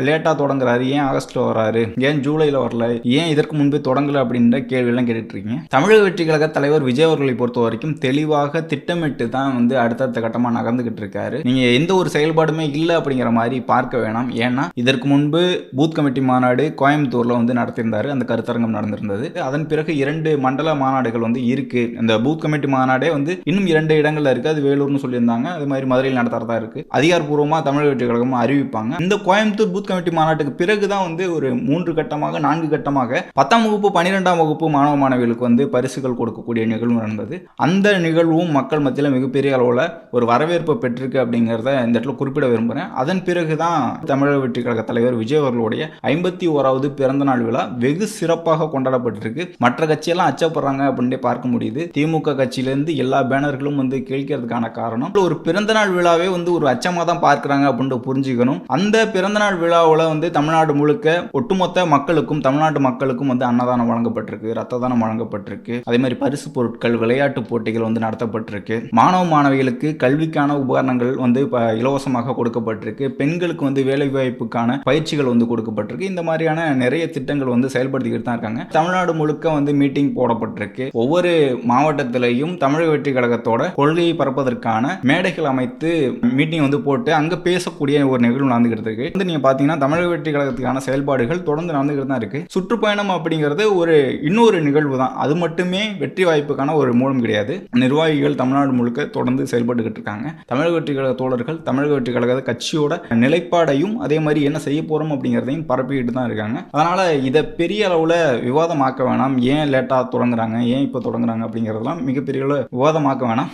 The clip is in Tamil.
லேட்டா தொடங்குறாரு, ஏன் ஆகஸ்ட்ல வராரு, ஏன் ஜூலைல வரல, ஏன் இதற்கு முன்பே தொடங்கல அப்படின்ற கேள்வியெல்லாம் கேட்டுட்டு இருக்கீங்க. தமிழக வெற்றி கழக தலைவர் விஜய் அவர்களை பொறுத்த வரைக்கும் தெளிவாக திட்டமிட்டு தான் அடுத்தடுத்த கட்டமா நகர்ந்துகிட்டு இருக்காரு. நீங்க எந்த ஒரு செயல்பாடுமே இல்லை அப்படிங்கிற மாதிரி பார்க்க வேணாம். ஏன்னா இதற்கு முன்பு பூத் கமிட்டி மாநாடு கோயம்புத்தூர்ல நடத்தியிருந்தாரு. அந்த கருத்தரங்கம் நடந்திருந்தது. அதன் பிறகு 2 மண்டல மாநாடுகள் இருக்கு. அந்த பூத் கமிட்டி மாநாடே இன்னும் 2 இடங்கள்ல இருக்கு. அது வேலூர்னு சொல்லியிருந்தாங்க. அது மாதிரி மதுரையில் நடத்துறதா இருக்கு. அதிகாரப்பூர்வமா தமிழக வெற்றி கழகம் அறிவிப்பாங்க. இந்த கோயம்புத்தூர் பூத் கமிட்டி மாநாட்டுக்கு பிறகுதான் ஒரு 3 கட்டமாக 4 கட்டமாக 10ஆம் வகுப்பு 12ஆம் வகுப்பு மாணவ மாணவிகளுக்கு பரிசுகள் கொடுக்கக்கூடிய நிகழ்வு நடந்தது. அந்த நிகழ்வும் மக்கள் மத்தியில் மிகப்பெரிய அளவில் ஒரு வரவேற்பு பெற்றிருக்கு அப்படிங்கிறத இந்த இடத்துல குறிப்பிட விரும்புகிறேன். அதன் பிறகுதான் தமிழக வெற்றி கழக தலைவர் விஜய் அவர்களுடைய 51வது பிறந்த நாள் விழா வெகு சிறப்பாக கொண்டாடப்பட்டிருக்கு. மற்ற கட்சியெல்லாம் அச்சப்படுறாங்க அப்படின்னு பார்க்க முடியுது. திமுக கட்சியிலிருந்து எல்லா பேனர்களும் கிழிக்கிறதுக்கான காரணம் ஒரு பிறந்த நாள் விழாவே ஒரு அச்சமாக தான் பார்க்கிறாங்க அப்படின்னு புரிஞ்சுக்கணும். அந்த பிறந்தநாள் விழாவில் தமிழ்நாடு முழுக்க ஒட்டுமொத்த மக்களுக்கும் தமிழ்நாட்டு மக்களுக்கும் அன்னதானம் வழங்கப்பட்டிருக்கு, ரத்த தானம் வழங்கப்பட்டிருக்கு. அதே மாதிரி பரிசு பொருட்கள், விளையாட்டு போட்டிகள் நடத்தப்பட்டிருக்கு. மாணவ மாணவிகளுக்கு கல்விக்கான உபகரணங்கள் இலவசமாக கொடுக்கப்பட்டிருக்கு. பெண்களுக்கு வேலை வாய்ப்புக்கான பயிற்சிகள் கொடுக்கப்பட்டிருக்கு. இந்த மாதிரியான நிறைய திட்டங்கள் செயல்படுத்திக்கிட்டு தான் இருக்காங்க. தமிழ்நாடு முழுக்க மீட்டிங் போடப்பட்டிருக்கு. ஒவ்வொரு மாவட்டத்திலையும் தமிழக வெற்றி கழகத்தோட கொள்கையை பரப்பதற்கான மேடைகள் அமைத்து மீட்டிங் போட்டு அங்க பேசக்கூடிய ஒரு நிகழ்வு நடந்துகிட்டு இருக்கு. நீங்க பாத்தீங்கன்னா தமிழக வெற்றி கழகத்துக்கான செயல்பாடுகள் தொடர்ந்து நடந்துகிட்டு தான் இருக்கு. சுற்றுப்பயணம் அப்படிங்கிறது இன்னொரு நிகழ்வு தான். அது மட்டுமே வெற்றி வாய்ப்புக்கான ஒரு மூலம் கிடையாது. நிர்வாகிகள் தமிழ்நாடு முழுக்க தொடர்ந்து செயல்பட்டுக்கிட்டு இருக்காங்க. தமிழக வெற்றி கழக தோழர்கள் தமிழக வெற்றி கழக கட்சியோட நிலைப்பாடையும் அதே மாதிரி என்ன செய்ய போறோம் அப்படிங்கிறதையும் பரப்பிக்கிட்டு தான் இருக்காங்க. அதனால இதை பெரிய அளவுல விவாதமாக்க வேணாம். ஏன் லேட்டா தொடங்குறாங்க, ஏன் இப்ப தொடங்குறாங்க அப்படிங்கறதெல்லாம் மிகப்பெரிய விவாதமாக்க வேணாம்.